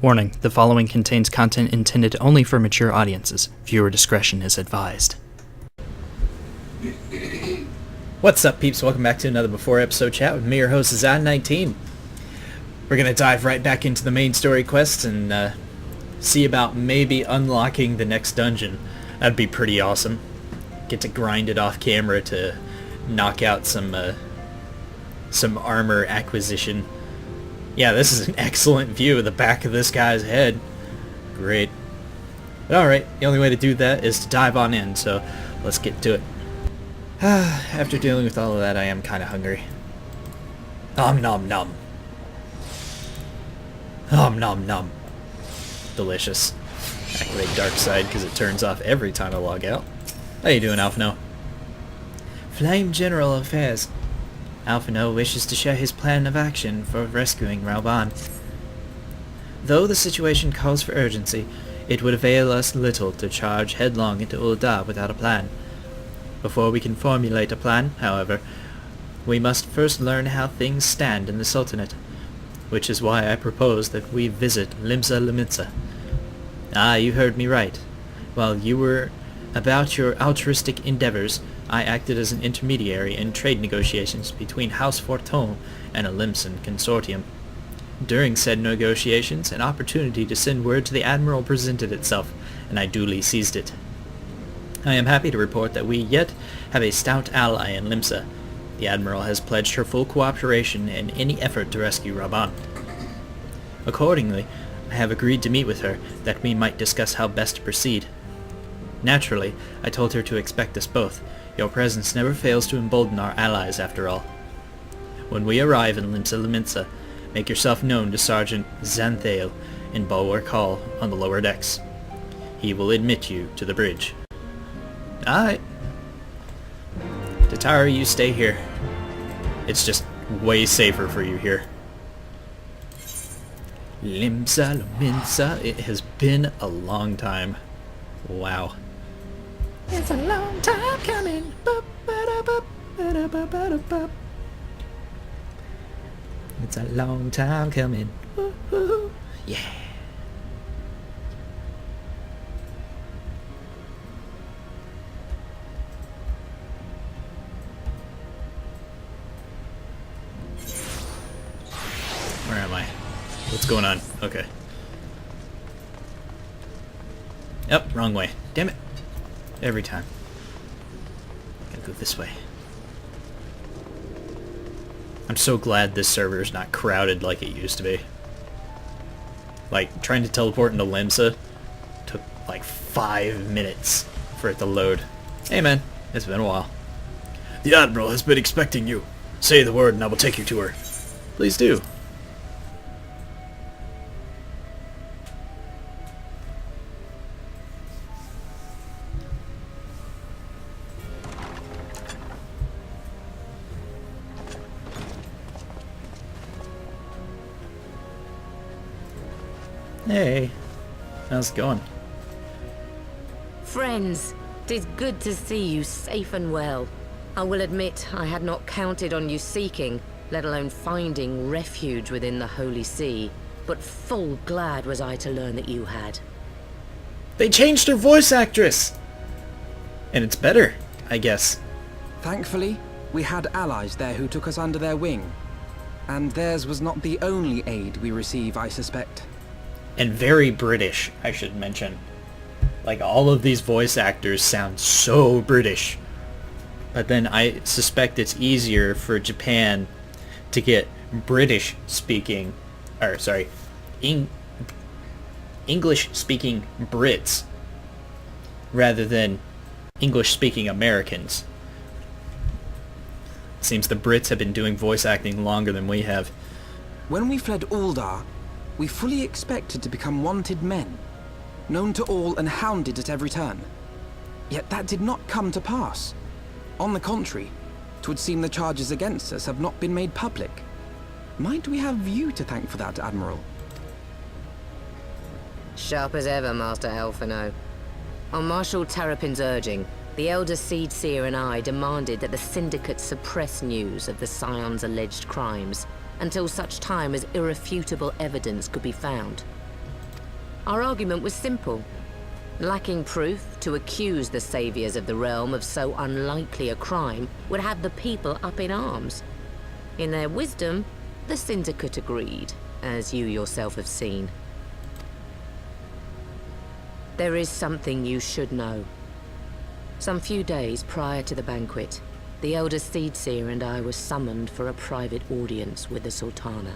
Warning, the following contains content intended only for mature audiences. Viewer discretion is advised. What's up, peeps? Welcome back to another Before episode chat with me, your host, FFXIV. We're going to dive right back into the main story quests and see about maybe unlocking the next dungeon. That'd be pretty awesome. Get to grind it off camera to knock out some armor acquisition. Yeah, this is an excellent view of the back of this guy's head. Great. But alright, the only way to do that is to dive on in, so let's get to it. After dealing with all of that, I am kind of hungry. Nom nom nom. Nom nom nom. Delicious. Activate dark side because it turns off every time I log out. How you doing, Alphino? Flame General Affairs. Alphino wishes to share his plan of action for rescuing Rauban. Though the situation calls for urgency, it would avail us little to charge headlong into Ul'dah without a plan. Before we can formulate a plan, however, we must first learn how things stand in the Sultanate, which is why I propose that we visit Limsa. Ah, you heard me right. While you were about your altruistic endeavors, I acted as an intermediary in trade negotiations between House Fortune and a Limsan consortium. During said negotiations, an opportunity to send word to the Admiral presented itself, and I duly seized it. I am happy to report that we yet have a stout ally in Limsa. The Admiral has pledged her full cooperation in any effort to rescue Rauban. Accordingly, I have agreed to meet with her, that we might discuss how best to proceed. Naturally, I told her to expect us both. Your presence never fails to embolden our allies, after all. When we arrive in Limsa, make yourself known to Sergeant Xanthael in Bulwark Hall on the lower decks. He will admit you to the bridge. Alright. Tatara, you stay here. It's just way safer for you here. Limsa. It has been a long time. Wow. It's a long time coming. It's a long time coming. Yeah. Where am I? What's going on? Okay. Yep, wrong way. Damn it. Every time. Gotta go this way. I'm so glad this server is not crowded like it used to be. Like, trying to teleport into Limsa took like 5 minutes for it to load. Hey man, it's been a while. The Admiral has been expecting you. Say the word and I will take you to her. Please do. Hey, how's it going? Friends, 'tis good to see you safe and well. I will admit I had not counted on you seeking, let alone finding refuge within the Holy See, but full glad was I to learn that you had. They changed her voice actress! And it's better, I guess. Thankfully, we had allies there who took us under their wing. And theirs was not the only aid we receive, I suspect. And very British, I should mention. Like, all of these voice actors sound so British. But then I suspect it's easier for Japan to get English-speaking Brits rather than English-speaking Americans. Seems the Brits have been doing voice acting longer than we have. When we fled Ul'dah, we fully expected to become wanted men, known to all and hounded at every turn. Yet that did not come to pass. On the contrary, 'twould seem the charges against us have not been made public. Might we have you to thank for that, Admiral? Sharp as ever, Master Alphino. On Marshal Terrapin's urging, the Elder Seed Seer and I demanded that the Syndicate suppress news of the Scion's alleged crimes, until such time as irrefutable evidence could be found. Our argument was simple. Lacking proof, to accuse the saviors of the realm of so unlikely a crime would have the people up in arms. In their wisdom, the Syndicate agreed, as you yourself have seen. There is something you should know. Some few days prior to the banquet, the Elder Seedseer and I were summoned for a private audience with the Sultana.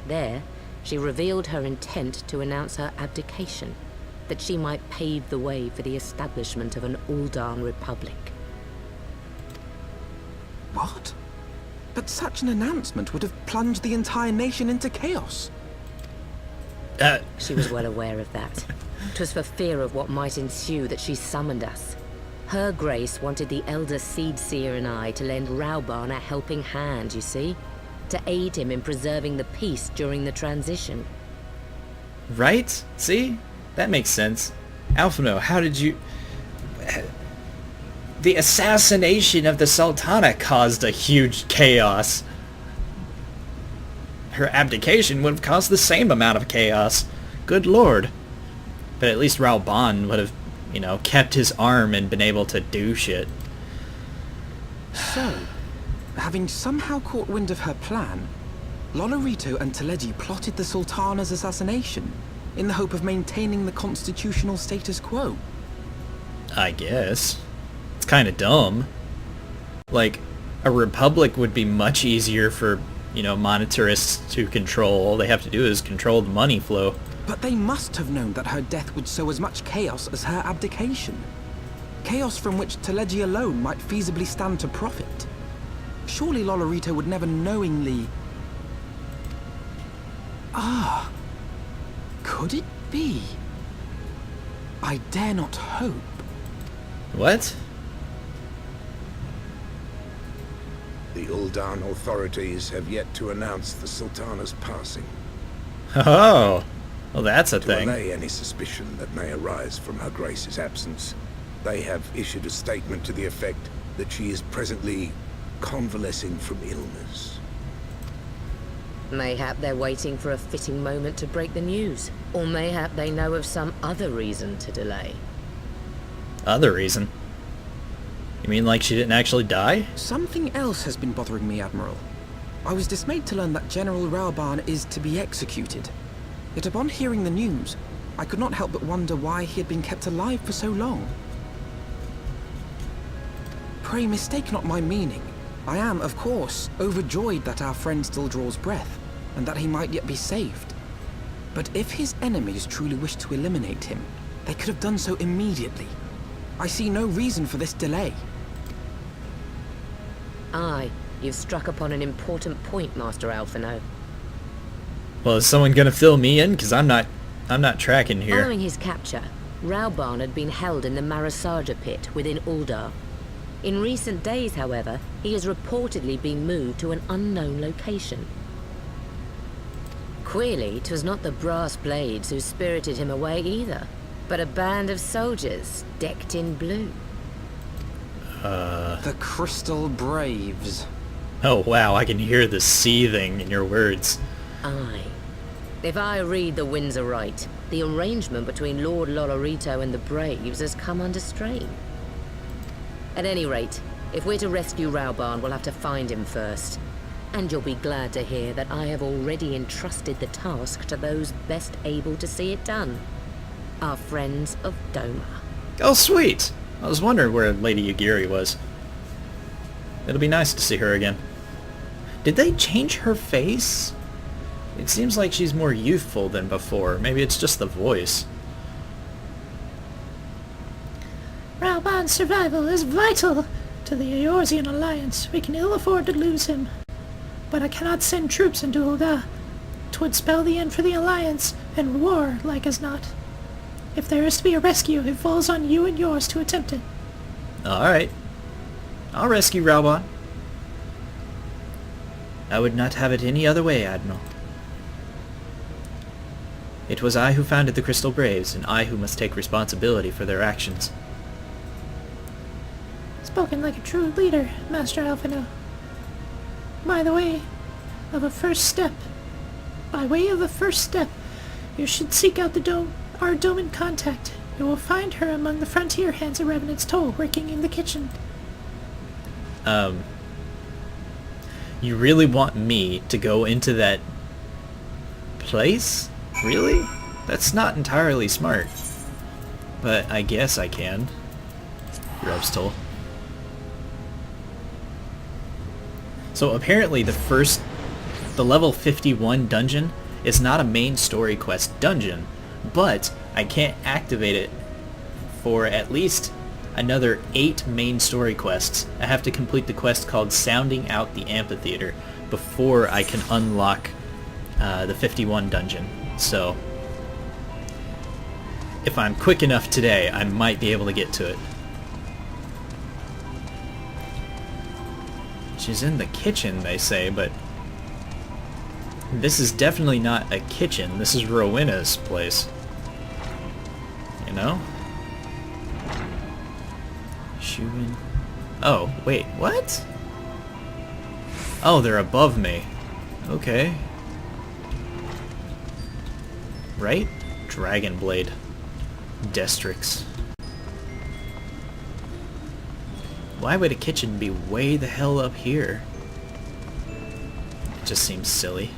There, she revealed her intent to announce her abdication, that she might pave the way for the establishment of an Uldan Republic. What? But such an announcement would have plunged the entire nation into chaos. She was well aware of that. 'Twas for fear of what might ensue that she summoned us. Her Grace wanted the Elder Seedseer and I to lend Rauban a helping hand, you see? To aid him in preserving the peace during the transition. Right? See? That makes sense. Alphino, how did you... The assassination of the Sultana caused a huge chaos. Her abdication would have caused the same amount of chaos. Good lord. But at least Rauban would have, you know, kept his arm and been able to do shit. So, having somehow caught wind of her plan, Lolorito and Teleji plotted the Sultana's assassination in the hope of maintaining the constitutional status quo. I guess. It's kind of dumb. Like, a republic would be much easier for, you know, monetarists to control. All they have to do is control the money flow. But they must have known that her death would sow as much chaos as her abdication. Chaos from which Teleji alone might feasibly stand to profit. Surely Lolorito would never knowingly... Ah... Could it be? I dare not hope. What? The Uldan authorities have yet to announce the Sultana's passing. Oh, well that's a To thing. allay any suspicion that may arise from Her Grace's absence, they have issued a statement to the effect that she is presently convalescing from illness. Mayhap they're waiting for a fitting moment to break the news. Or mayhap they know of some other reason to delay. Other reason? You mean like she didn't actually die? Something else has been bothering me, Admiral. I was dismayed to learn that General Rauban is to be executed. Yet upon hearing the news, I could not help but wonder why he had been kept alive for so long. Pray mistake not my meaning. I am, of course, overjoyed that our friend still draws breath, and that he might yet be saved. But if his enemies truly wished to eliminate him, they could have done so immediately. I see no reason for this delay. Aye, you've struck upon an important point, Master Alphino. Well, is someone gonna fill me in? Cause I'm not tracking here. Following his capture, Rauban had been held in the Marauder pit within Uldar. In recent days, however, he has reportedly been moved to an unknown location. Queerly, 'twas not the brass blades who spirited him away either, but a band of soldiers decked in blue. The Crystal Braves. Oh wow, I can hear the seething in your words. Aye. If I read the winds aright, the arrangement between Lord Lolorito and the Braves has come under strain. At any rate, if we're to rescue Rauban, we'll have to find him first. And you'll be glad to hear that I have already entrusted the task to those best able to see it done. Our friends of Doma. Oh sweet! I was wondering where Lady Yagiri was. It'll be nice to see her again. Did they change her face? It seems like she's more youthful than before. Maybe it's just the voice. Rauban's survival is vital to the Eorzean alliance. We can ill afford to lose him. But I cannot send troops into Ulda. 'Twould spell the end for the alliance, and war, like as not. If there is to be a rescue, it falls on you and yours to attempt it. Alright. I'll rescue Rauban. I would not have it any other way, Admiral. It was I who founded the Crystal Braves, and I who must take responsibility for their actions. Spoken like a true leader, Master Alphino. By way of a first step, You should seek out our Doman contact. You will find her among the frontier hands at Revenant's Toll, working in the kitchen. You really want me to go into that place? Really? That's not entirely smart. But I guess I can. Rev's Toll. So apparently the level 51 dungeon is not a main story quest dungeon, but I can't activate it for at least another 8 main story quests. I have to complete the quest called Sounding Out the Amphitheater before I can unlock the 51 dungeon. So if I'm quick enough today, I might be able to get to it. She's in the kitchen, they say, but this is definitely not a kitchen. This is Rowena's place. You know? Shooting. Oh, wait, what? Oh, they're above me. Okay. Right? Dragon Blade. Destrix. Why would a kitchen be way the hell up here? It just seems silly.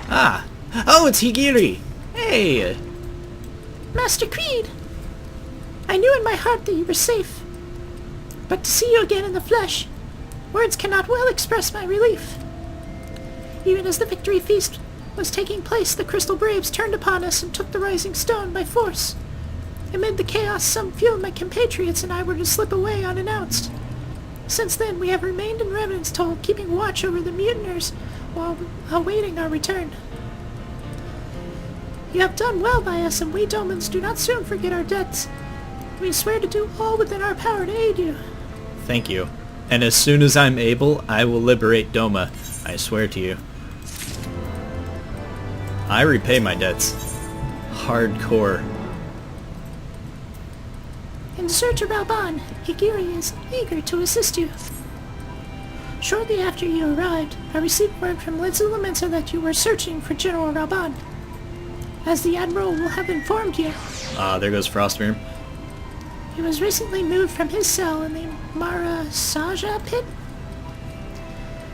Ah! Oh, it's Higiri! Hey! Master Kreed! I knew in my heart that you were safe. But to see you again in the flesh, words cannot well express my relief. Even as the victory feast was taking place, the Crystal Braves turned upon us and took the Rising Stone by force. Amid the chaos, some few of my compatriots and I were to slip away unannounced. Since then, we have remained in Revenant's Toll, keeping watch over the mutineers while awaiting our return. You have done well by us, and we Domans do not soon forget our debts. We swear to do all within our power to aid you. Thank you. And as soon as I'm able, I will liberate Doma. I swear to you. I repay my debts. Hardcore. In search of Alban, Higiri is eager to assist you. Shortly after you arrived, I received word from Lidsa Lamenta that you were searching for General Raban. As the Admiral will have informed you, There goes Frostbeam. he was recently moved from his cell in the Marauder pit.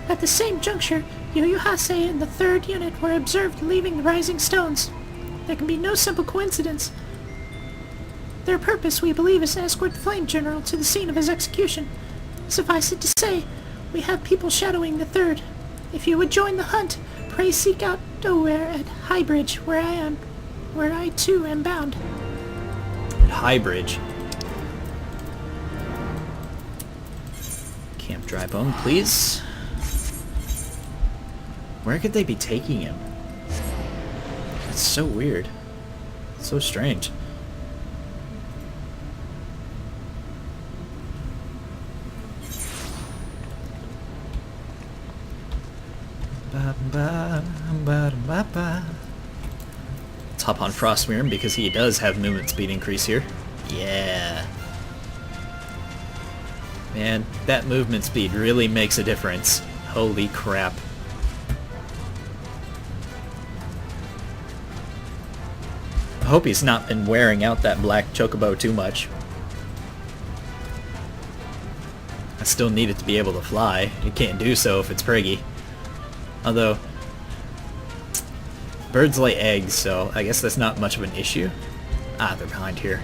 At the same juncture, Eorzea and the 3rd Unit were observed leaving the Rising Stones. There can be no simple coincidence. Their purpose, we believe, is to escort the Flame General to the scene of his execution. Suffice it to say, we have people shadowing the 3rd. If you would join the hunt, pray seek out Doware at Highbridge, where I too am bound. Highbridge. Camp Drybone, please. Where could they be taking him? That's so weird. So strange. Let's hop on Frostmirror because he does have movement speed increase here. Yeah. Man, that movement speed really makes a difference. Holy crap. I hope he's not been wearing out that black chocobo too much. I still need it to be able to fly. It can't do so if it's priggy. Although, birds lay eggs, so I guess that's not much of an issue. Ah, they're behind here.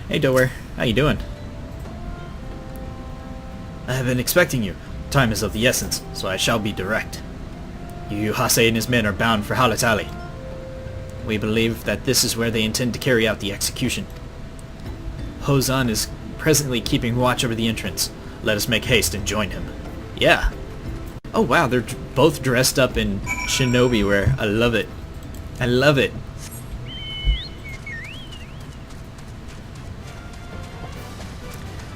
Hey, Doware. How you doing? I have been expecting you. Time is of the essence, so I shall be direct. Eorzea and his men are bound for Hydaelyn. We believe that this is where they intend to carry out the execution. Hozan is presently keeping watch over the entrance. Let us make haste and join him. Yeah. Oh wow, they're both dressed up in shinobi wear. I love it. I love it.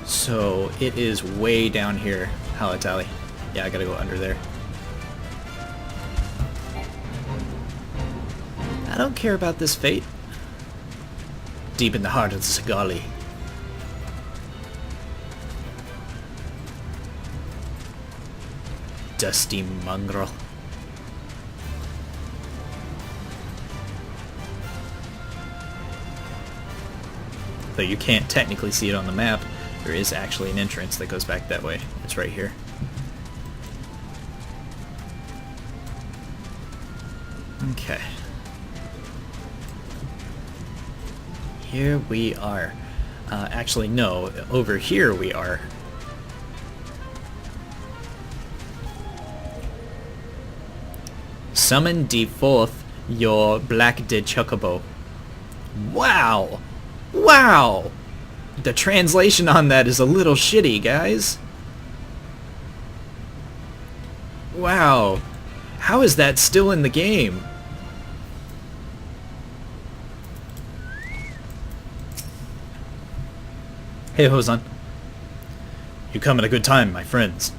So it is way down here, Hydaelyn. Yeah, I gotta go under there. I don't care about this fate. Deep in the heart of the Sagali. Dusty mongrel. Though you can't technically see it on the map, there is actually an entrance that goes back that way. It's right here. Okay. Here we are. Actually, no. Over here we are. Summon de forth your black de chocobo. Wow! Wow! The translation on that is a little shitty, guys. Wow. How is that still in the game? Hey, Hozan. You come at a good time, my friends.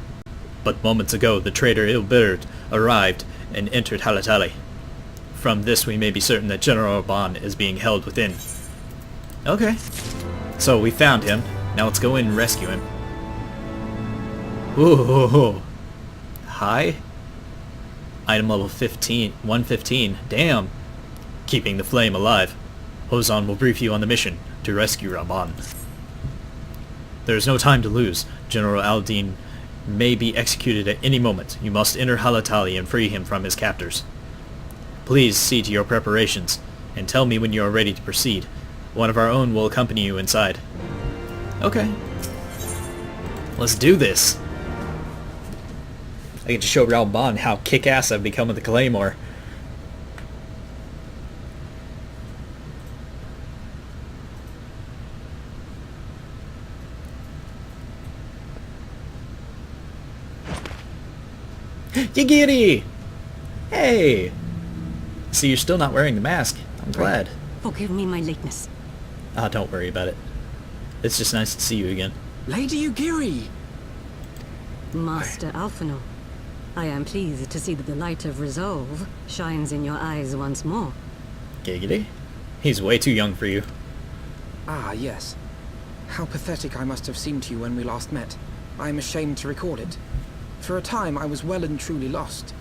But moments ago, the traitor Ilberd arrived and entered Hydaelyn. From this, we may be certain that General Ban is being held within. Okay. So, we found him. Now let's go in and rescue him. Ooh. Hi? Item level 115. Damn. Keeping the flame alive. Hozan will brief you on the mission to rescue Raban. There is no time to lose. General Aldine may be executed at any moment. You must enter Hydaelyn and free him from his captors. Please see to your preparations, and tell me when you are ready to proceed. One of our own will accompany you inside. Okay. Let's do this. I get to show Raban how kick-ass I've become with the Claymore. Yigiri! Hey! See, you're still not wearing the mask. I'm glad. Forgive me my lateness. Ah, don't worry about it. It's just nice to see you again. Lady Yugiri! Master Alphino, I am pleased to see that the light of resolve shines in your eyes once more. Giggity? He's way too young for you. Ah, yes. How pathetic I must have seemed to you when we last met. I am ashamed to record it. For a time, I was well and truly lost.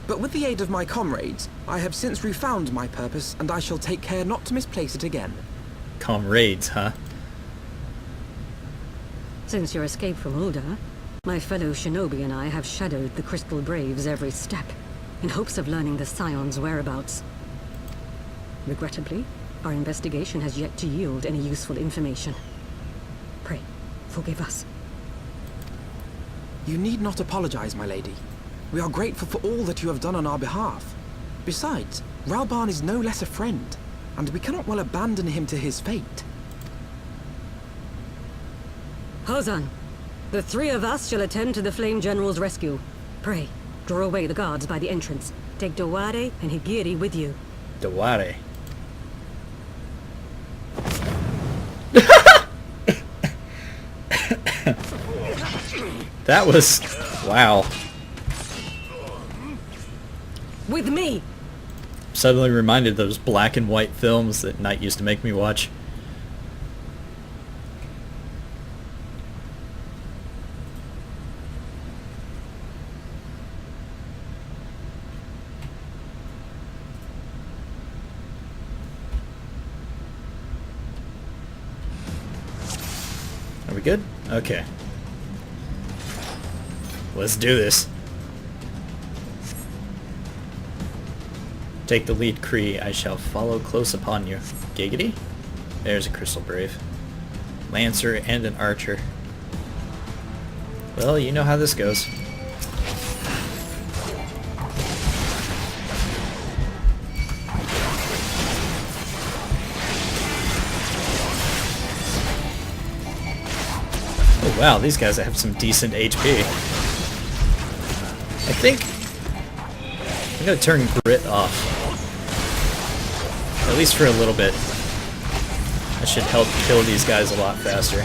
But with the aid of my comrades, I have since refound my purpose, and I shall take care not to misplace it again. Comrades, huh? Since your escape from Ulda, my fellow shinobi and I have shadowed the Crystal Braves every step, in hopes of learning the Scion's whereabouts. Regrettably, our investigation has yet to yield any useful information. Pray, forgive us. You need not apologize, my lady. We are grateful for all that you have done on our behalf. Besides, Raban is no less a friend, and we cannot well abandon him to his fate. Hozan, the three of us shall attend to the Flame General's rescue. Pray, draw away the guards by the entrance. Take Daware and Higiri with you. Daware. That was... wow. With me! Suddenly reminded of those black and white films that Knight used to make me watch. Are we good? Okay. Let's do this. Take the lead, Kreed. I shall follow close upon you. Giggity? There's a Crystal Brave. Lancer and an Archer. Well, you know how this goes. Oh wow, these guys have some decent HP. I think I'm gonna turn Grit off. At least for a little bit. That should help kill these guys a lot faster.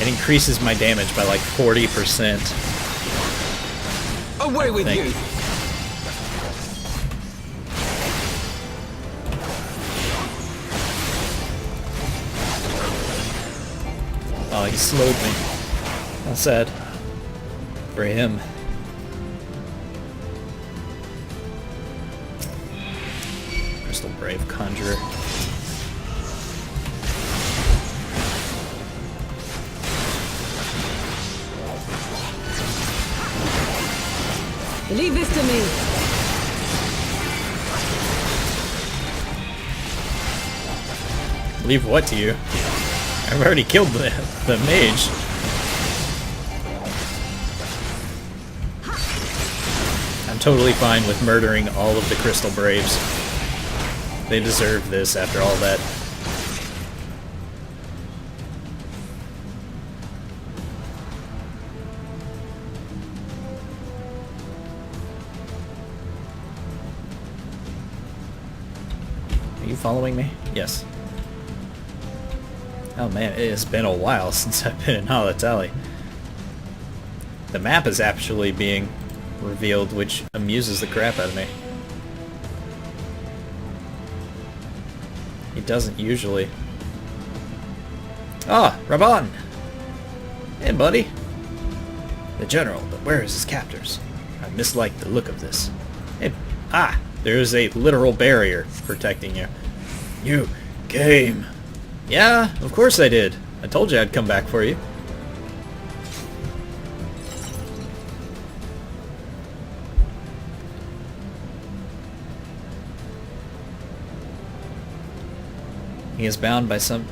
It increases my damage by like 40%. Away with you! Oh, he slowed me. How sad. For him. Brave Conjurer. Leave this to me. Leave what to you? I've already killed the mage. I'm totally fine with murdering all of the Crystal Braves. They deserve this after all that. Are you following me? Yes. Oh man, it has been a while since I've been in Hydaelyn. The map is actually being revealed, which amuses the crap out of me. It doesn't usually. Ah, Raban! Hey, buddy. The general, but where is his captors? I mislike the look of this. Hey, there's a literal barrier protecting you. You came. Yeah, of course I did. I told you I'd come back for you. He is bound by some...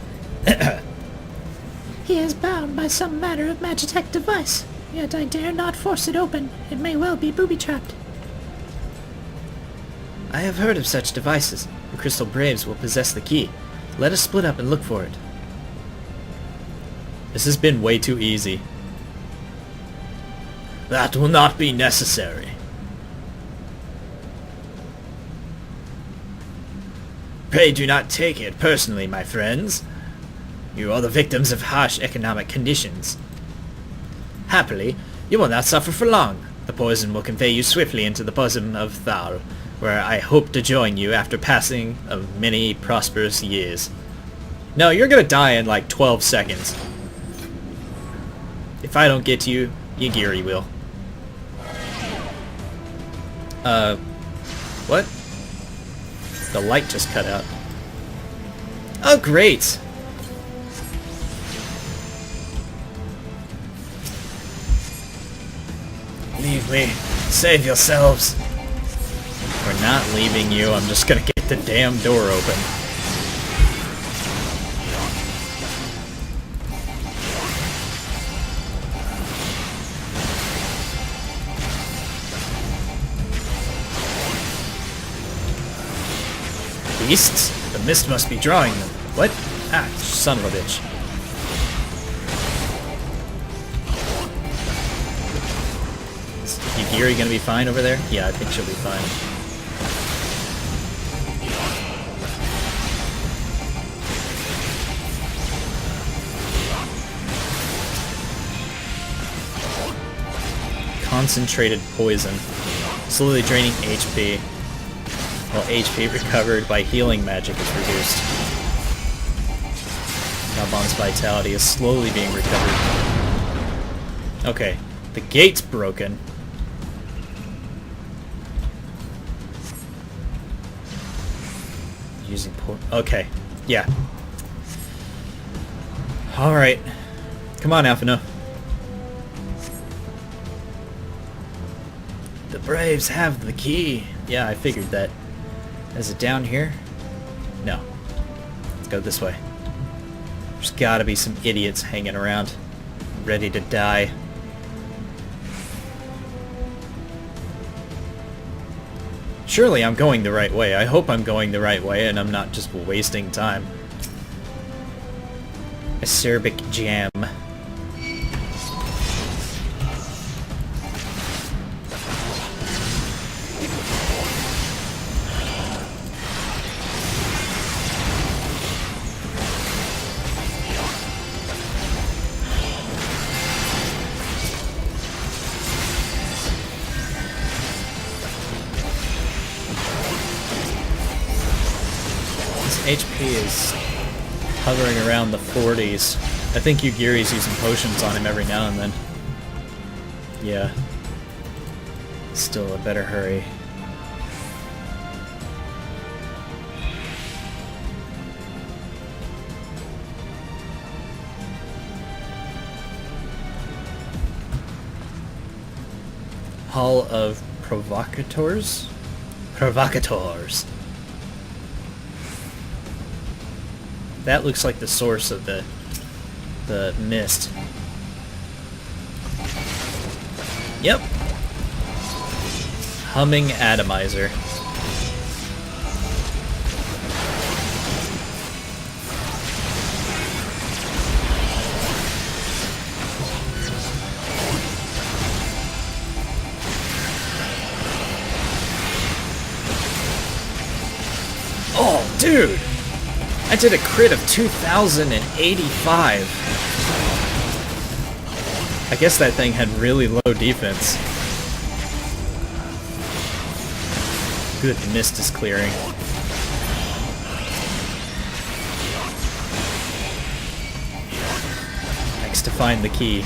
He is bound by some manner of magitech device, yet I dare not force it open. It may well be booby-trapped. I have heard of such devices. The Crystal Braves will possess the key. Let us split up and look for it. This has been way too easy. That will not be necessary. Pray do not take it personally, my friends. You are the victims of harsh economic conditions. Happily, you will not suffer for long. The poison will convey you swiftly into the bosom of Thal, where I hope to join you after passing of many prosperous years. No, you're gonna die in like 12 seconds. If I don't get to you, Yagiri will. What? The light just cut out. Oh, great! Leave me. Save yourselves. We're not leaving you. I'm just gonna get the damn door open. Beasts? The mist must be drawing them. What? Ah, son of a bitch. Is Yagiri gonna be fine over there? Yeah, I think she'll be fine. Concentrated poison. Slowly draining HP. While HP recovered by healing magic is reduced. Nabon's vitality is slowly being recovered. Okay, the gate's broken. Using okay, yeah. Alright. Come on, Alphino. The Braves have the key. Yeah, I figured that. Is it down here? No. Let's go this way. There's gotta be some idiots hanging around, ready to die. Surely I'm going the right way. I hope I'm going the right way and I'm not just wasting time. Acerbic jam. HP is hovering around the 40s. I think Yugiri's using potions on him every now and then. Yeah. Still, I better hurry. Hall of Provocateurs? Provocateurs. That looks like the source of the mist. Yep. Humming atomizer. Oh, dude! I did a crit of 2,085. I guess that thing had really low defense. Good, the mist is clearing. Next to find the key.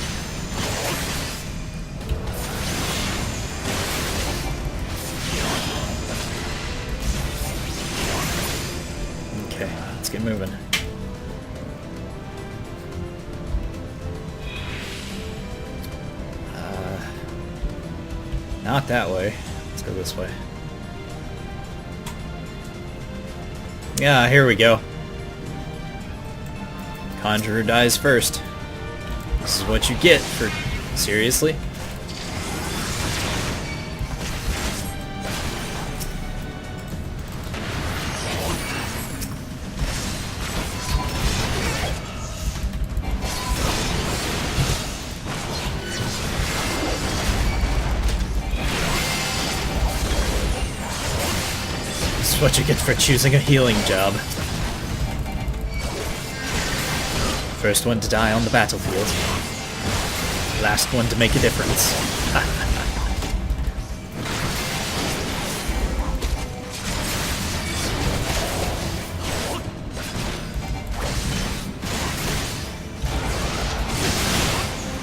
Okay, let's get moving. Not that way. Let's go this way. Yeah, here we go. Conjurer dies first. This is what you get for... Seriously? This is what you get for choosing a healing job. First one to die on the battlefield. Last one to make a difference.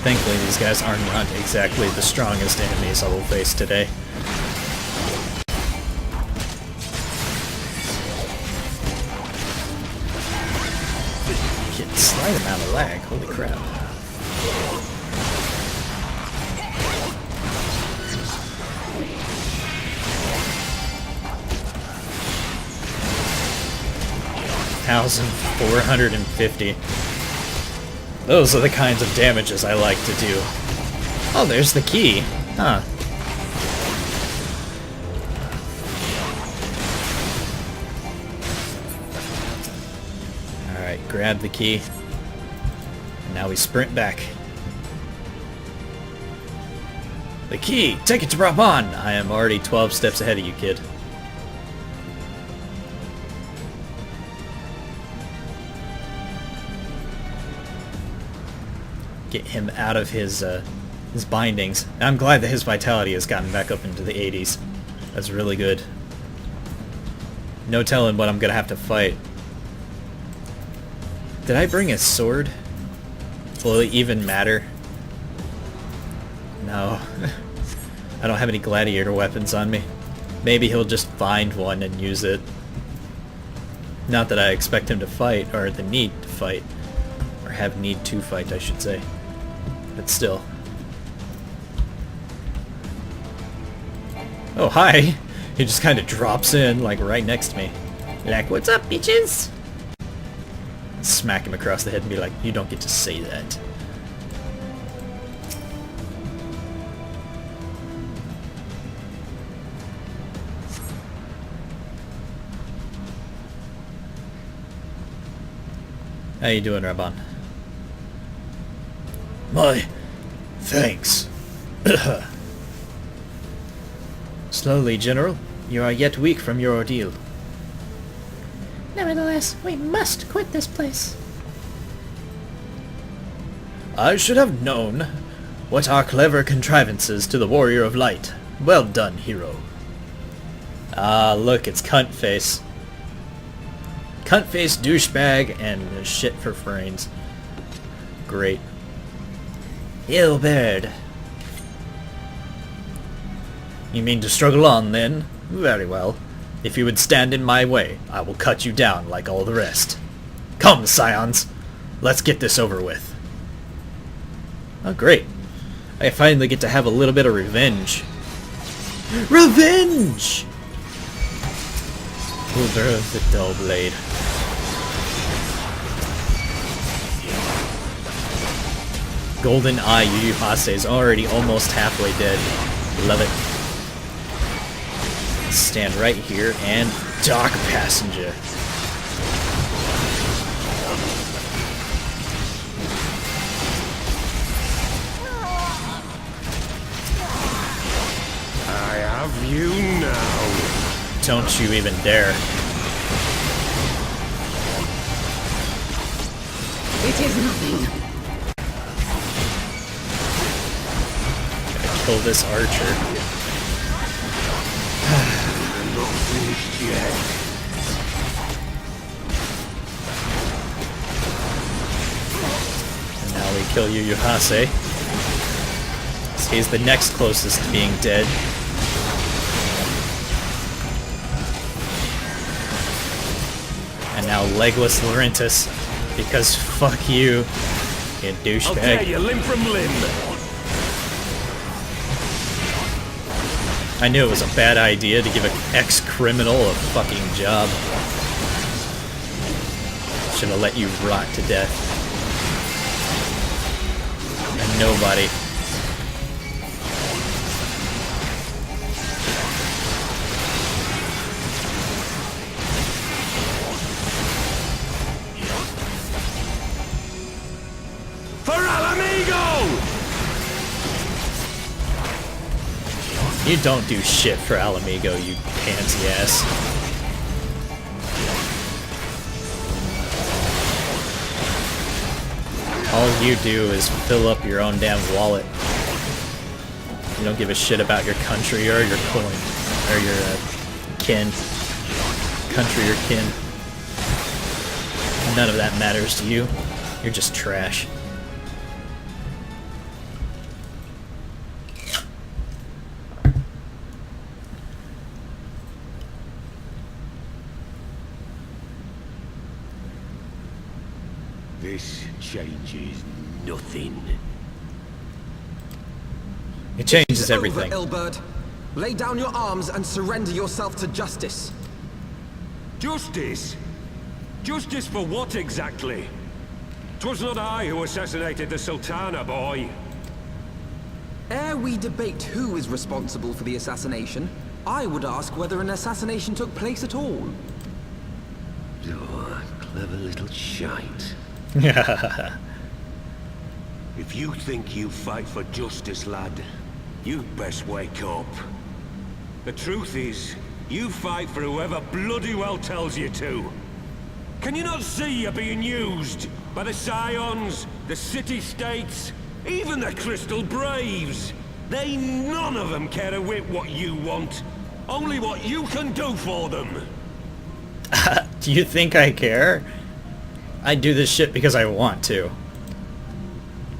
'Thankfully, these guys are not exactly the strongest enemies I will face today. Get slight amount of lag, holy crap. $1,450. Those are the kinds of damages I like to do. Oh, there's the key. Huh. Alright, grab the key. And now we sprint back. The key! Take it to Raban! I am already 12 steps ahead of you, kid. Get him out of his bindings. I'm glad that his vitality has gotten back up into the 80s. That's really good. No telling what I'm gonna have to fight. Did I bring a sword? Will it even matter? No. I don't have any gladiator weapons on me. Maybe he'll just find one and use it. Not that I expect him to fight, or the need to fight. Or have need to fight, I should say. But still. Oh, hi! He just kind of drops in, like, right next to me. Like, what's up, bitches? Smack him across the head and be like, you don't get to say that. How you doing, Raban? My thanks. Slowly, General. You are yet weak from your ordeal. Nevertheless, we must quit this place. I should have known. What are clever contrivances to the Warrior of Light? Well done, hero. Ah, look, it's Cuntface. Cuntface, douchebag, and shit for brains. Great. Hilberd. You mean to struggle on, then? Very well. If you would stand in my way, I will cut you down like all the rest. Come, Scions! Let's get this over with. Oh, great. I finally get to have a little bit of revenge. Revenge! Holder of the Dull Blade. Golden Eye Yu Yu Hase is already almost halfway dead. Love it. Stand right here and dock passenger. I have you now. Don't you even dare. It is nothing. Gotta kill this archer. I'm not finished yet. And now we kill Yu Yu Hase. He's the next closest to being dead. And now Legless Laurentis, because fuck you douchebag. I'll tear you limb from limb. I knew it was a bad idea to give an ex-criminal a fucking job. Should have let you rot to death. And nobody. You don't do shit for Alamigo, you pansy ass. All you do is fill up your own damn wallet. You don't give a shit about your country or your coin, or your kin. Country or kin. None of that matters to you. You're just trash. This changes nothing. It changes It's everything. over, Ilberd. Lay down your arms and surrender yourself to justice. Justice? Justice for what exactly? 'Twas not I who assassinated the Sultana, boy. Ere we debate who is responsible for the assassination, I would ask whether an assassination took place at all. Oh, clever little shite. If you think you fight for justice, lad, you'd best wake up. The truth is, you fight for whoever bloody well tells you to. Can you not see you're being used by the Scions, the city-states, even the Crystal Braves? They none of them care a whit what you want, only what you can do for them. Do you think I care? I do this shit because I want to.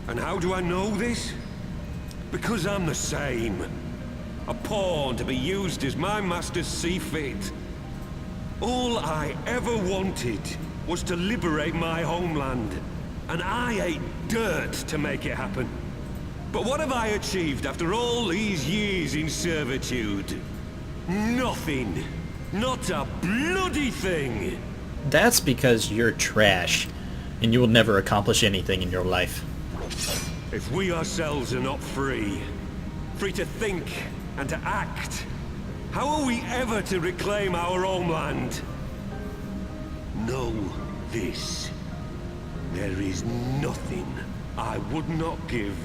And how do I know this? Because I'm the same. A pawn to be used as my masters see fit. All I ever wanted was to liberate my homeland, and I ate dirt to make it happen. But what have I achieved after all these years in servitude? Nothing. Not a bloody thing. That's because you're trash, and you will never accomplish anything in your life. If we ourselves are not free, free to think and to act, how are we ever to reclaim our homeland? Know this. There is nothing I would not give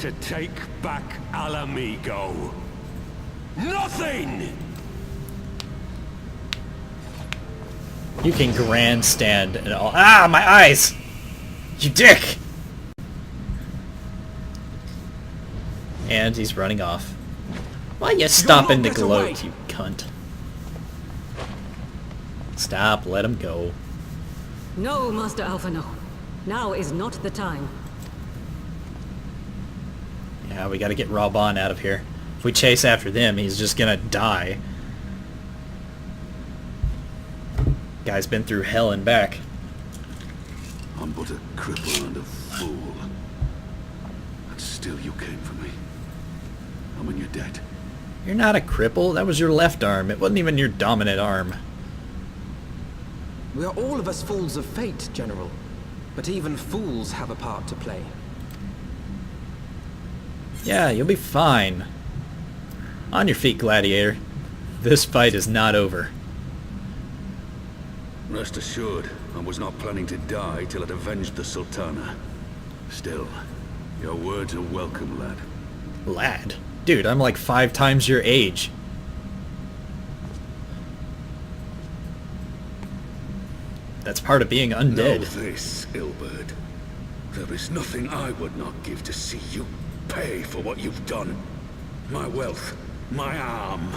to take back Alamigo. Nothing! You can grandstand and all. Ah, my eyes! You dick! And he's running off. Why you stopping to gloat, you cunt? Stop, let him go. No, Master Alpha, no. Now is not the time. Yeah, we gotta get Raban out of here. If we chase after them, he's just gonna die. Guy's been through hell and back. I'm but a cripple and a fool. And still you came for me. And when you're dead, You're not a cripple. That was your left arm. It wasn't even your dominant arm. We are all of us fools of fate, General. But even fools have a part to play. Yeah, you'll be fine. On your feet, gladiator. This fight is not over. Rest assured, I was not planning to die till I'd avenged the Sultana. Still, your words are welcome, lad. Lad? Dude, I'm like 5 times your age. That's part of being undead. Know this, Ilberd. There is nothing I would not give to see you pay for what you've done. My wealth, my arm,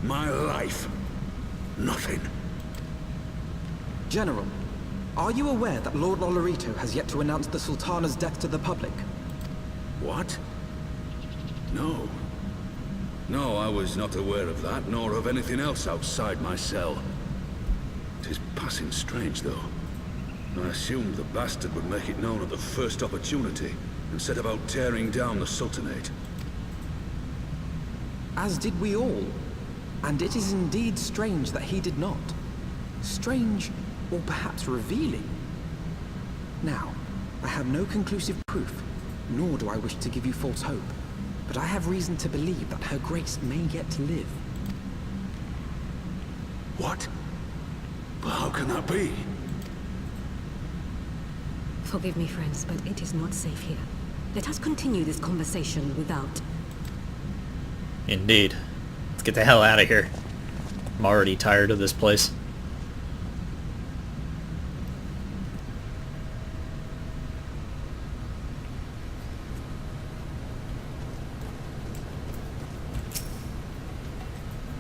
my life. Nothing. General, are you aware that Lord Olorito has yet to announce the Sultana's death to the public? What? No. No, I was not aware of that, nor of anything else outside my cell. 'Tis passing strange, though. I assumed the bastard would make it known at the first opportunity, and set about tearing down the Sultanate. As did we all. And it is indeed strange that he did not. Strange, or perhaps revealing. Now, I have no conclusive proof, nor do I wish to give you false hope, but I have reason to believe that Her Grace may yet live. What? But how can that be? Forgive me, friends, but it is not safe here. Let us continue this conversation without. Indeed. Let's get the hell out of here. I'm already tired of this place.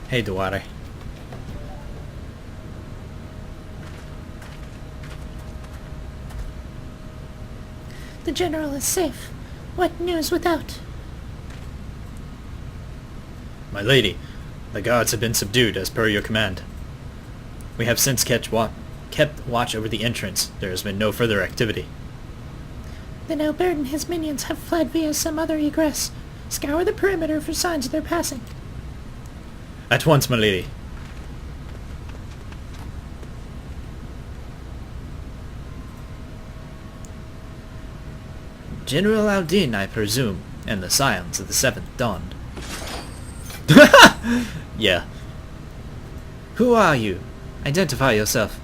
Hey, Duarte. The General is safe. What news without? My lady, the guards have been subdued as per your command. We have since kept watch over the entrance. There has been no further activity. Then Albert and his minions have fled via some other egress. Scour the perimeter for signs of their passing. At once, my lady. General Aldin, I presume, and the Scions of the Seventh Dawn. Yeah. Who are you? Identify yourself.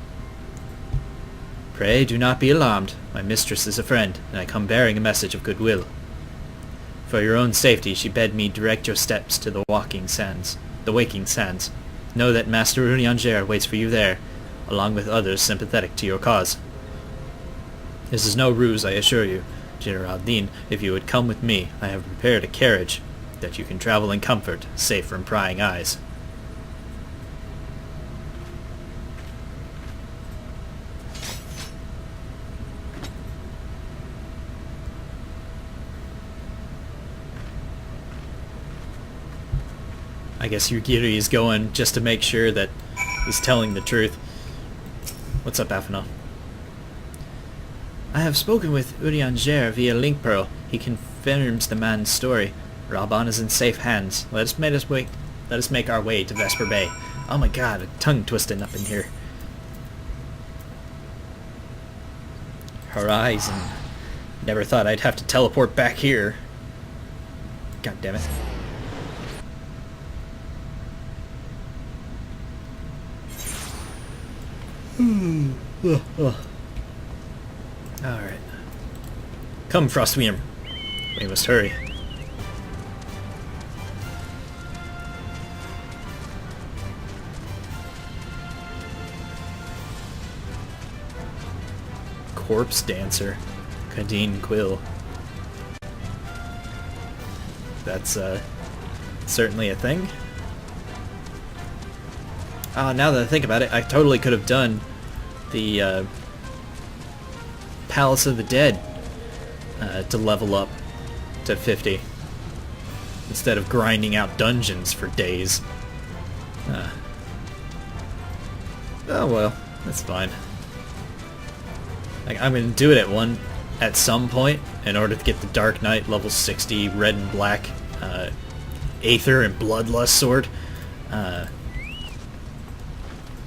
Pray do not be alarmed. My mistress is a friend, and I come bearing a message of goodwill. For your own safety, she bade me direct your steps to the Waking Sands. Know that Master Urianger waits for you there, along with others sympathetic to your cause. This is no ruse, I assure you. General Aldin, if you would come with me, I have prepared a carriage, that you can travel in comfort, safe from prying eyes. I guess Yugiri is going just to make sure that he's telling the truth. What's up, Aphena? I have spoken with Urianger via Link Pearl. He confirms the man's story. Raban is in safe hands. Let us make our way to Vesper Bay. Oh my god, a tongue twisting up in here. Horizon. Never thought I'd have to teleport back here. God damn it. Alright. Come, Frostweem. We must hurry. Corpse Dancer. Kadeen Quill. That's, certainly a thing. Now that I think about it, I totally could have done the, Palace of the Dead, to level up to 50. Instead of grinding out dungeons for days. Oh well, that's fine. Like, I'm gonna do it at some point in order to get the Dark Knight level 60 red and black Aether and Bloodlust sword.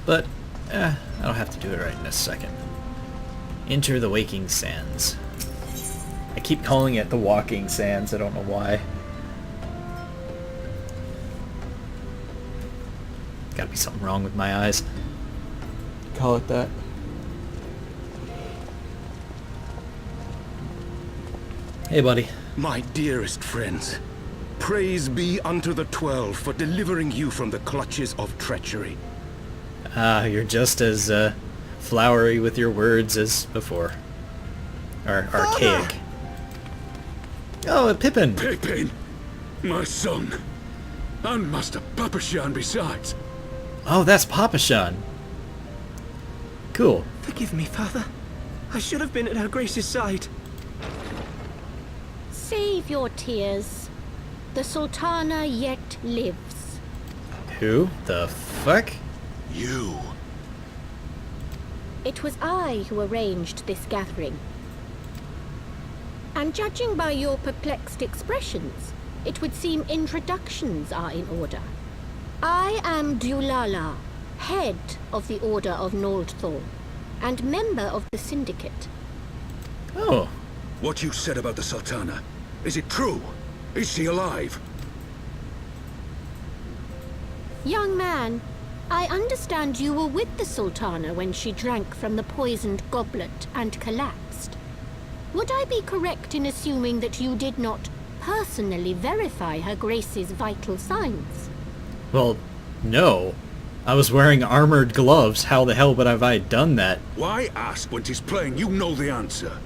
But I don't have to do it right in a second. Enter the Waking Sands. I keep calling it the Walking Sands, I don't know why. Gotta be something wrong with my eyes. Call it that. Hey, buddy. My dearest friends, praise be unto the 12 for delivering you from the clutches of treachery. You're just as flowery with your words as before. Or archaic. Oh, Pippin! Pippin, my son, and Master Papashan besides. Oh, that's Papashan. Cool. Forgive me, Father. I should have been at Her Grace's side. Save your tears. The Sultana yet lives. Who the fuck? You. It was I who arranged this gathering. And judging by your perplexed expressions, it would seem introductions are in order. I am Dulala, head of the Order of Noldthor, and member of the Syndicate. Oh. What you said about the Sultana, is it true? Is she alive? Young man, I understand you were with the Sultana when she drank from the poisoned goblet and collapsed. Would I be correct in assuming that you did not personally verify Her Grace's vital signs? Well, no. I was wearing armored gloves. How the hell would have I done that? Why ask when 'tis plain you know the answer?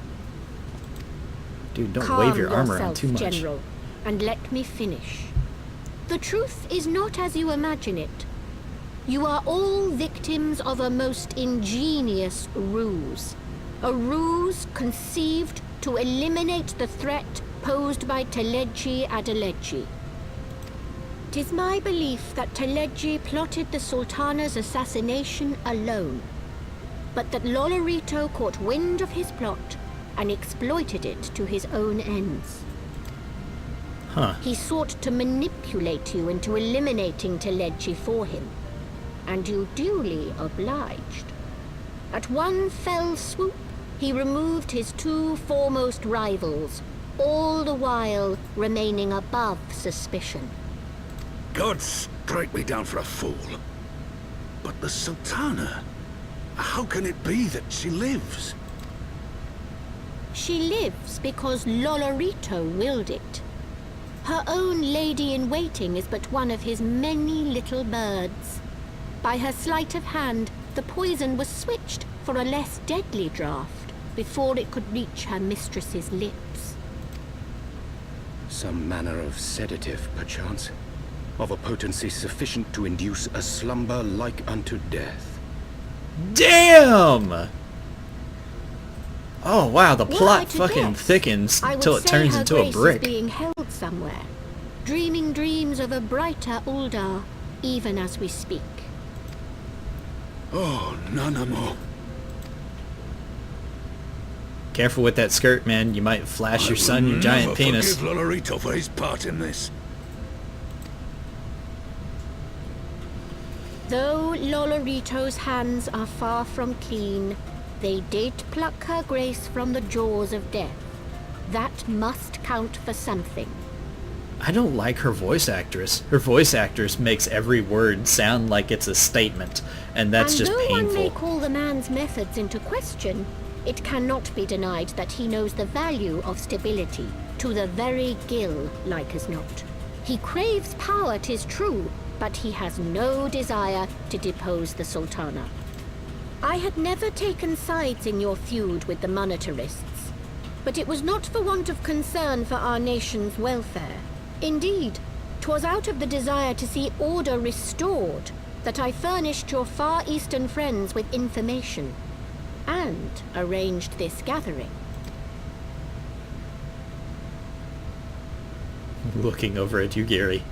Dude, don't Calm wave your arm around yourself, too much. General, and let me finish. The truth is not as you imagine it. You are all victims of a most ingenious ruse. A ruse conceived to eliminate the threat posed by Teleji Adeleji. It is my belief that Teleji plotted the Sultana's assassination alone, but that Lolorito caught wind of his plot and exploited it to his own ends. Huh. He sought to manipulate you into eliminating Teleji for him, and you duly obliged. At one fell swoop, he removed his two foremost rivals, all the while remaining above suspicion. God strike me down for a fool. But the Sultana, how can it be that she lives? She lives because Lolorito willed it. Her own lady-in-waiting is but one of his many little birds. By her sleight of hand, the poison was switched for a less deadly draught before it could reach her mistress's lips. Some manner of sedative, perchance? Of a potency sufficient to induce a slumber like unto death. Damn! Oh wow, the Were I plot to fucking guess, thickens I until would it say turns Her into a Grace is brick. being held somewhere, dreaming dreams of a brighter Uldar, even as we speak. Oh, Nanamo. Careful with that skirt, man. You might flash your son your giant penis. Forgive Lolorito for his part in this. Though Lolorito's hands are far from clean, they did pluck Her Grace from the jaws of death. That must count for something. I don't like her voice actress. Her voice actress makes every word sound like it's a statement, and that's just though one may painful. call the man's methods into question, it cannot be denied that he knows the value of stability, to the very gill, like as not. He craves power, 'tis true, but he has no desire to depose the Sultana. I had never taken sides in your feud with the monetarists, but it was not for want of concern for our nation's welfare. Indeed, 'twas out of the desire to see order restored that I furnished your Far Eastern friends with information, and arranged this gathering. Looking over at you, Gary.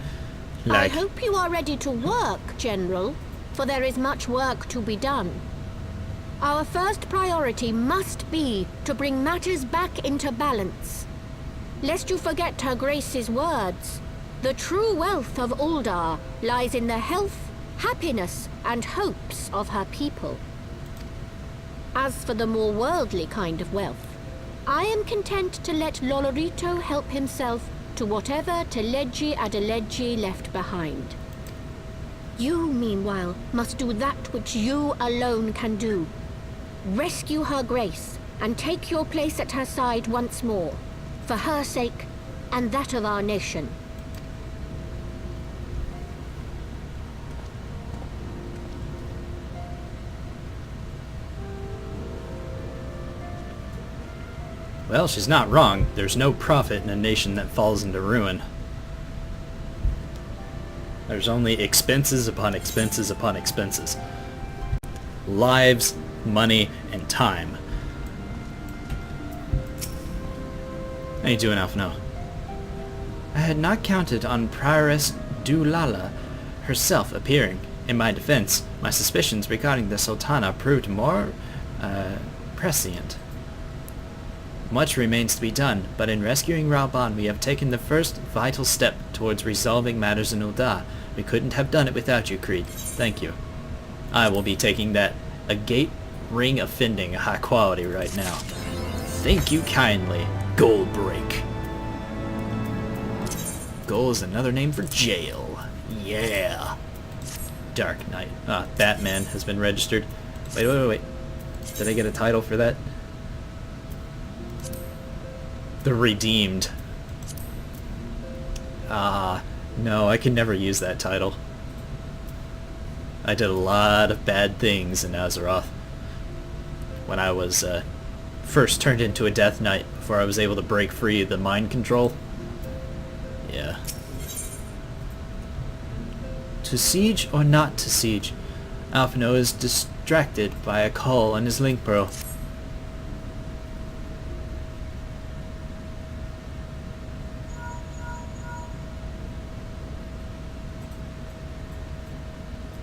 I Like, hope you are ready to work, General, for there is much work to be done. Our first priority must be to bring matters back into balance. Lest you forget Her Grace's words, The true wealth of Uldar lies in the health, happiness, and hopes of her people. As for the more worldly kind of wealth, I am content to let Lolorito help himself to whatever Teleji Adeleji left behind. You, meanwhile, must do that which you alone can do. Rescue her grace, and take your place at her side once more, for her sake, and that of our nation. Well, she's not wrong. There's no profit in a nation that falls into ruin. There's only expenses upon expenses upon expenses. Lives, money, and time. How you doing, Alphino? I had not counted on Prioress Dulala herself appearing. In my defense, my suspicions regarding the Sultana proved more prescient. Much remains to be done, but in rescuing Rauban we have taken the first vital step towards resolving matters in Ul'dah. We couldn't have done it without you, Kreed. Thank you. I will be taking that agate ring offending high quality right now. Thank you kindly, Goldbreak. Gold is another name for jail. Yeah. Dark Knight. Batman has been registered. Wait. Did I get a title for that? The Redeemed. No, I can never use that title. I did a lot of bad things in Azeroth. When I was first turned into a Death Knight, before I was able to break free of the mind control. Yeah. To siege or not to siege? Alphino is distracted by a call on his link pearl.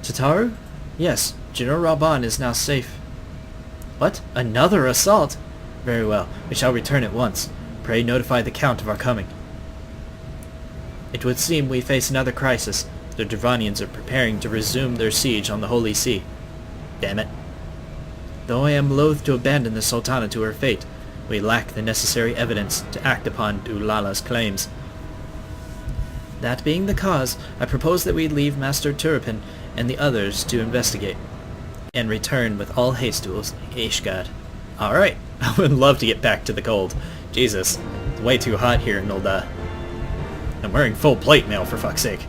Tataru? Yes, General Rauban is now safe. What? Another assault? Very well, we shall return at once. Pray notify the Count of our coming. It would seem we face another crisis. The Dravanians are preparing to resume their siege on the Holy See. Damn it. Though I am loath to abandon the Sultana to her fate, we lack the necessary evidence to act upon Dulala's claims. That being the cause, I propose that we leave Master Turpin and the others to investigate, and return with all haste to Ishgard. Alright, I would love to get back to the cold. Jesus, it's way too hot here in Ul'dah. I'm wearing full plate mail, for fuck's sake.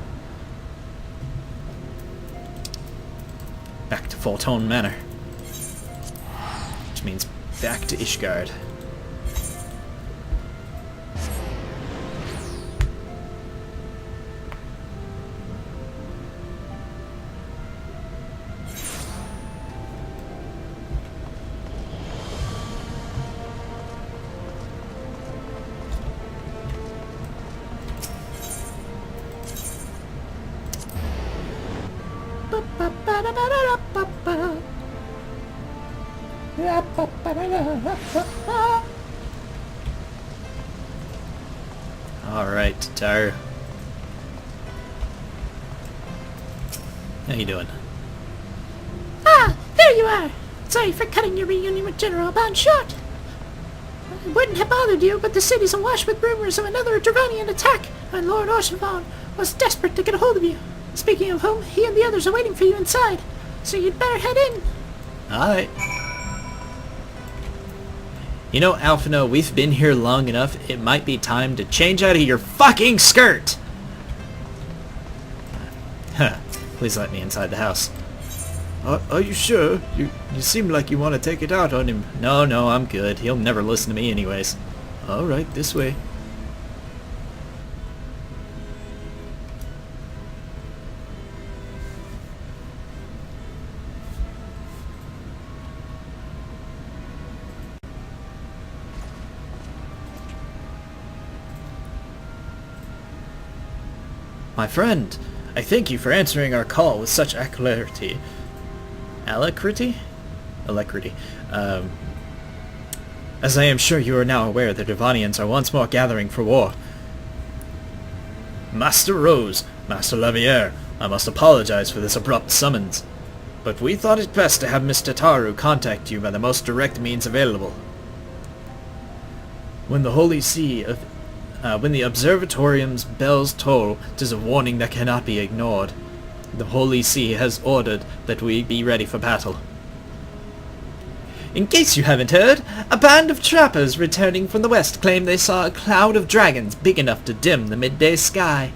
Back to Fultone Manor. Which means back to Ishgard. Alright, Tataru. How you doing? Ah, there you are! Sorry for cutting your reunion with General Rauban short. It wouldn't have bothered you, but the city's awash with rumors of another Dravanian attack, and Lord Orshavon was desperate to get a hold of you. Speaking of whom, he and the others are waiting for you inside, so you'd better head in. Alright. You know, Alphino, we've been here long enough. It might be time to change out of your fucking skirt! Huh. Please let me inside the house. Are you sure? You seem like you want to take it out on him. No, I'm good. He'll never listen to me anyways. Alright, this way. My friend, I thank you for answering our call with such alacrity. Alacrity? Alacrity. As I am sure you are now aware, the Dravanians are once more gathering for war. Master Rose, Master Laviere, I must apologize for this abrupt summons. But we thought it best to have Mr. Taru contact you by the most direct means available. When the Holy See, when the Observatorium's bells toll, 'tis a warning that cannot be ignored. The Holy See has ordered that we be ready for battle. In case you haven't heard, a band of trappers returning from the west claim they saw a cloud of dragons big enough to dim the midday sky.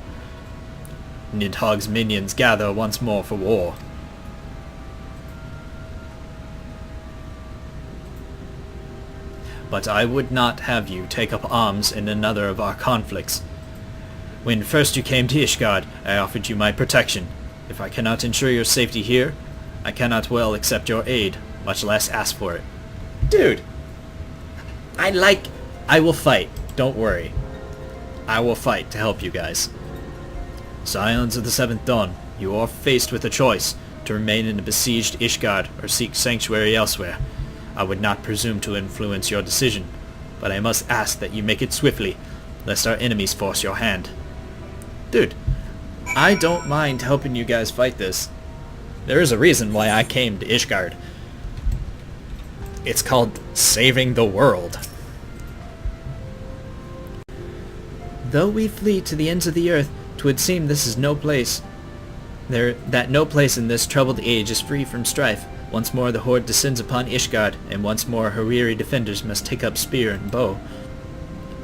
Nidhogg's minions gather once more for war. But I would not have you take up arms in another of our conflicts. When first you came to Ishgard, I offered you my protection. If I cannot ensure your safety here, I cannot well accept your aid, much less ask for it. Dude, I will fight, don't worry. I will fight to help you guys. Scions of the Seventh Dawn, you are faced with a choice, to remain in the besieged Ishgard or seek sanctuary elsewhere. I would not presume to influence your decision, but I must ask that you make it swiftly, lest our enemies force your hand. Dude, I don't mind helping you guys fight this. There is a reason why I came to Ishgard. It's called saving the world. Though we flee to the ends of the earth, 'twould seem this is no place. That no place in this troubled age is free from strife. Once more the horde descends upon Ishgard, and once more her weary defenders must take up spear and bow.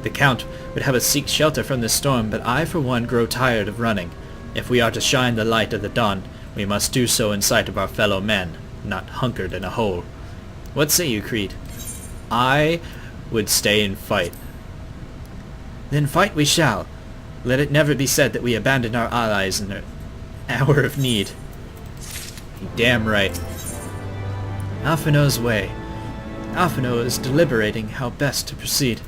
The Count would have us seek shelter from this storm, but I for one grow tired of running. If we are to shine the light of the dawn, we must do so in sight of our fellow men, not hunkered in a hole. What say you, Kreed? I would stay and fight. Then fight we shall. Let it never be said that we abandoned our allies in their hour of need. Damn right. Alpha knows way. Alpha is deliberating how best to proceed.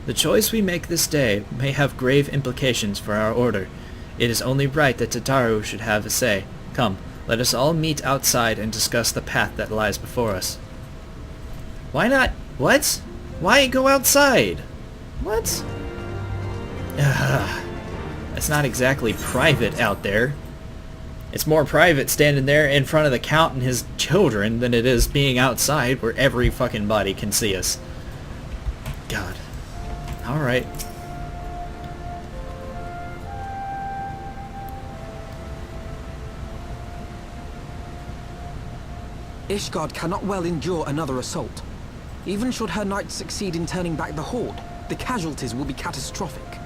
The choice we make this day may have grave implications for our order. It is only right that Tataru should have a say. Come, let us all meet outside and discuss the path that lies before us. Why not? What? Why go outside? What? It's not exactly private out there. It's more private standing there in front of the Count and his children than it is being outside where every fucking body can see us. God. Alright. Ishgard cannot well endure another assault. Even should her knights succeed in turning back the horde, the casualties will be catastrophic.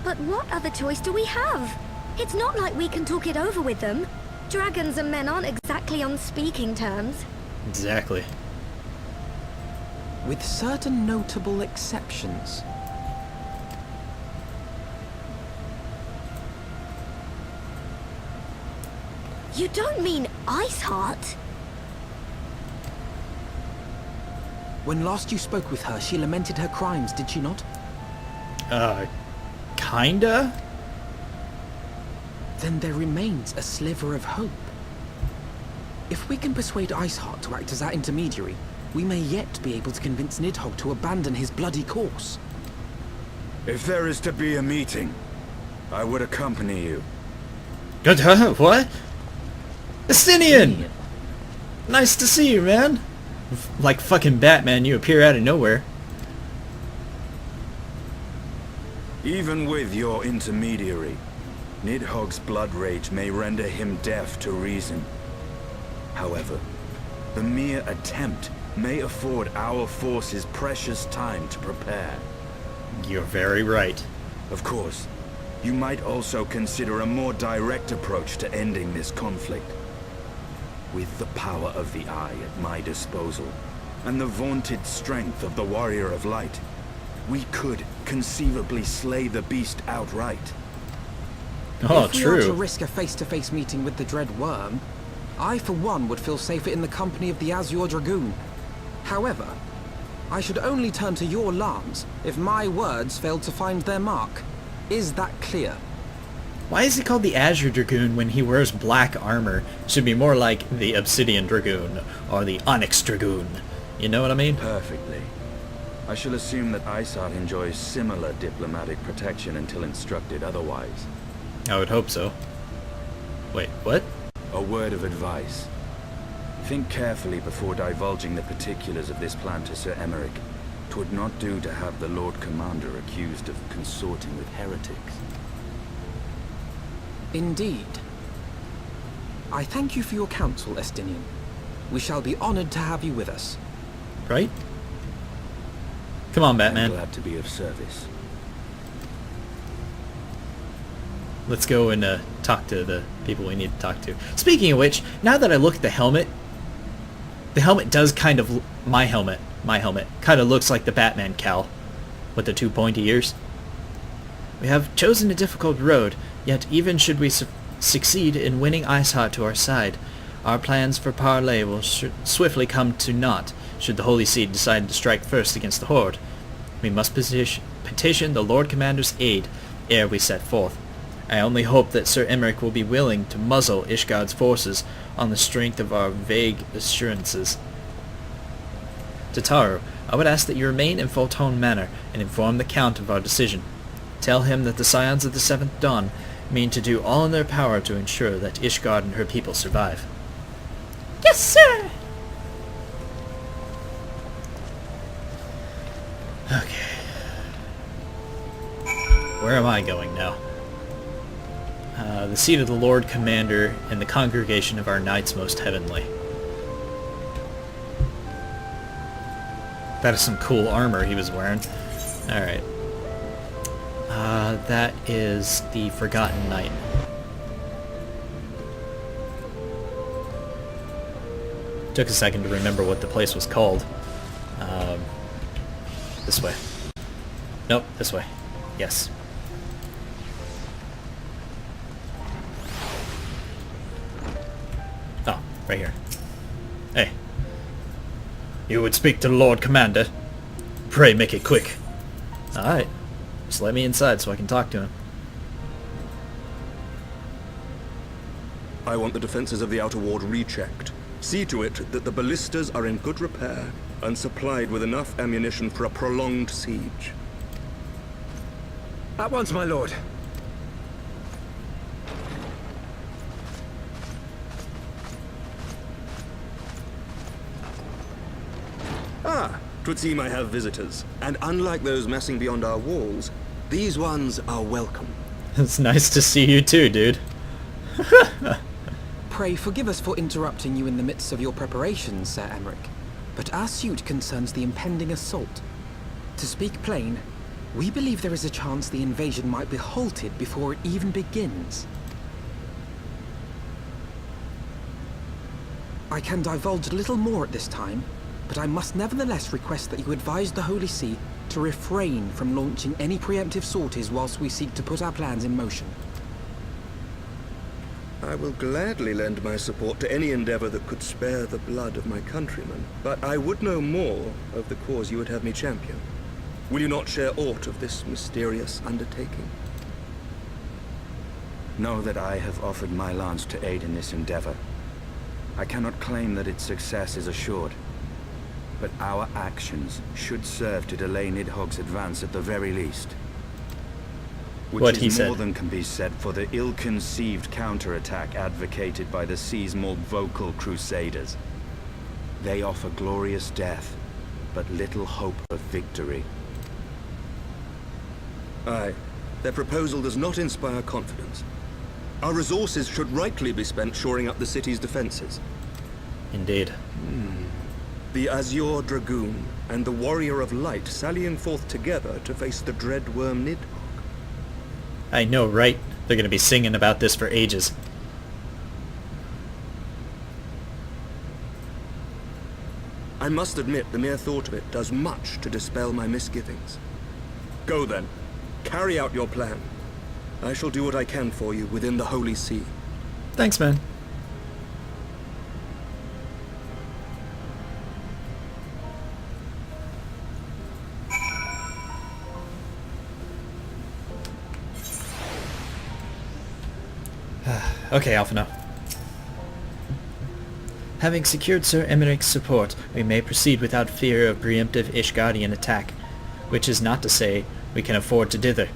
But what other choice do we have? It's not like we can talk it over with them. Dragons and men aren't exactly on speaking terms. Exactly. With certain notable exceptions. You don't mean Iceheart? When last you spoke with her, she lamented her crimes, did she not? Kinda? Then there remains a sliver of hope. If we can persuade Iceheart to act as our intermediary, we may yet be able to convince Nidhogg to abandon his bloody course. If there is to be a meeting, I would accompany you. What? Estinian! Nice to see you, man. Like fucking Batman, you appear out of nowhere. Even with your intermediary, Nidhogg's blood rage may render him deaf to reason. However, the mere attempt may afford our forces precious time to prepare. You're very right. Of course, you might also consider a more direct approach to ending this conflict. With the power of the Eye at my disposal, and the vaunted strength of the Warrior of Light, we could conceivably slay the beast outright. Oh, if we are to true. risk a face-to-face meeting with the Dread Worm, I for one would feel safer in the company of the Azure Dragoon. However, I should only turn to your lance if my words failed to find their mark. Is that clear? Why is he called the Azure Dragoon when he wears black armor? Should be more like the Obsidian Dragoon or the Onyx Dragoon. You know what I mean? Perfectly. I shall assume that Isart enjoys similar diplomatic protection until instructed otherwise. I would hope so. Wait, what? A word of advice. Think carefully before divulging the particulars of this plan to Sir Emeric. 'Twould not do to have the Lord Commander accused of consorting with heretics. Indeed. I thank you for your counsel, Estinian. We shall be honored to have you with us. Right? Come on, Batman. I'm glad to be of service. Let's go and talk to the people we need to talk to. Speaking of which, now that I look at the helmet does kind of... My helmet kind of looks like the Batman cowl with the two pointy ears. We have chosen a difficult road, yet even should we succeed in winning Isart to our side, our plans for parley will swiftly come to naught should the Holy See decide to strike first against the Horde. We must petition the Lord Commander's aid ere we set forth. I only hope that Sir Emeric will be willing to muzzle Ishgard's forces on the strength of our vague assurances. Tataru, I would ask that you remain in Fultone Manor and inform the Count of our decision. Tell him that the Scions of the Seventh Dawn mean to do all in their power to ensure that Ishgard and her people survive. Yes, sir! Okay. Where am I going now? The seat of the Lord Commander and the congregation of our knights most heavenly. That is some cool armor he was wearing. Alright. That is the Forgotten Knight. Took a second to remember what the place was called. This way. Nope, this way. Yes. Oh, right here. Hey. You would speak to the Lord Commander? Pray make it quick. Alright. Just let me inside so I can talk to him. I want the defenses of the Outer Ward rechecked. See to it that the ballistas are in good repair and supplied with enough ammunition for a prolonged siege. At once, my lord. Ah, 'twould seem I have visitors. And unlike those messing beyond our walls, these ones are welcome. It's nice to see you too, dude. Pray forgive us for interrupting you in the midst of your preparations, Sir Emeric, but our suit concerns the impending assault. To speak plain, we believe there is a chance the invasion might be halted before it even begins. I can divulge little more at this time, but I must nevertheless request that you advise the Holy See to refrain from launching any preemptive sorties whilst we seek to put our plans in motion. I will gladly lend my support to any endeavor that could spare the blood of my countrymen, but I would know more of the cause you would have me champion. Will you not share aught of this mysterious undertaking? Know that I have offered my lance to aid in this endeavor. I cannot claim that its success is assured, but our actions should serve to delay Nidhogg's advance at the very least. What he Which is said. more than can be said for the ill-conceived counterattack advocated by the sea's more vocal crusaders. They offer glorious death, but little hope of victory. Aye, their proposal does not inspire confidence. Our resources should rightly be spent shoring up the city's defenses. Indeed. The Azure Dragoon and the Warrior of Light sallying forth together to face the dread worm Nidhogg. I know, right? They're gonna be singing about this for ages. I must admit the mere thought of it does much to dispel my misgivings. Go then. Carry out your plan. I shall do what I can for you within the Holy See. Thanks, man. Okay, Alphino. Having secured Sir Emmerich's support, we may proceed without fear of preemptive Ishgardian attack, which is not to say we can afford to dither.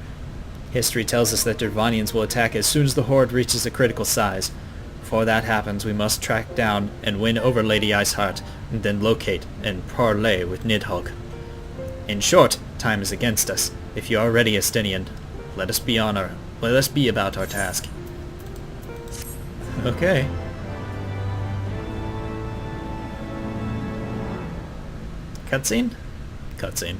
History tells us that Dervanians will attack as soon as the horde reaches a critical size. Before that happens, we must track down and win over Lady Iceheart, and then locate and parley with Nidhogg. In short, time is against us. If you are ready, Estinian, let us be about our task. Okay. Cutscene? Cutscene.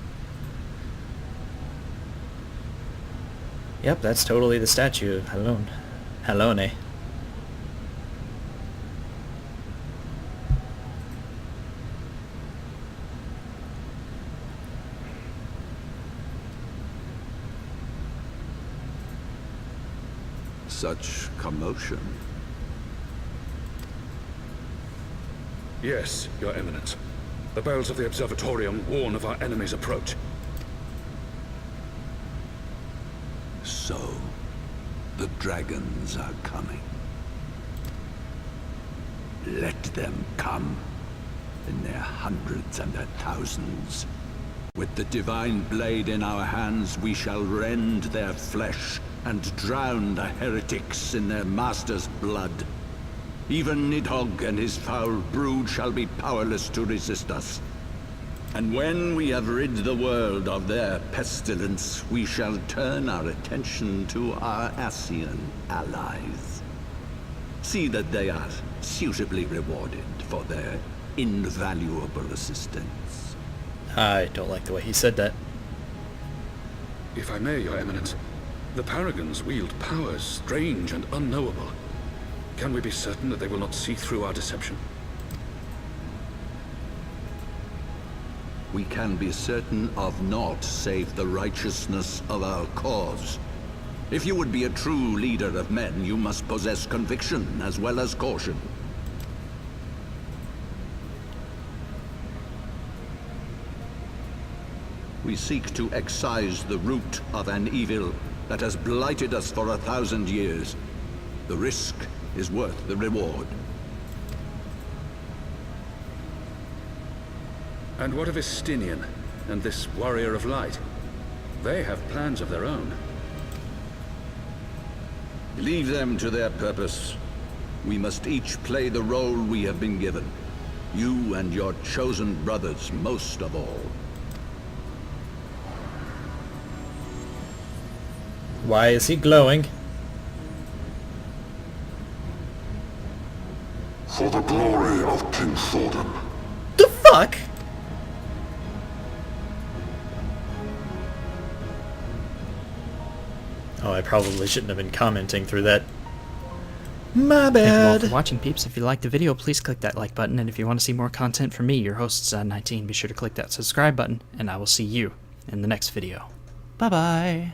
Yep, that's totally the statue of Hydaelyn. Such commotion. Yes, Your Eminence. The bells of the Observatorium warn of our enemy's approach. So, the dragons are coming. Let them come, in their hundreds and their thousands. With the divine blade in our hands, we shall rend their flesh and drown the heretics in their master's blood. Even Nidhogg and his foul brood shall be powerless to resist us. And when we have rid the world of their pestilence, we shall turn our attention to our Ascian allies. See that they are suitably rewarded for their invaluable assistance. I don't like the way he said that. If I may, Your Eminence, the Paragons wield powers strange and unknowable. Can we be certain that they will not see through our deception? We can be certain of naught save the righteousness of our cause. If you would be a true leader of men, you must possess conviction as well as caution. We seek to excise the root of an evil that has blighted us for 1,000 years. The risk is worth the reward. And what of Estinian and this warrior of light? They have plans of their own. Leave them to their purpose. We must each play the role we have been given. You and your chosen brothers most of all. Why is he glowing? For the glory of King Thordan. The fuck? Oh, I probably shouldn't have been commenting through that. My bad. Thank you all for watching, peeps. If you liked the video, please click that like button. And if you want to see more content from me, your host, 19, be sure to click that subscribe button. And I will see you in the next video. Bye-bye.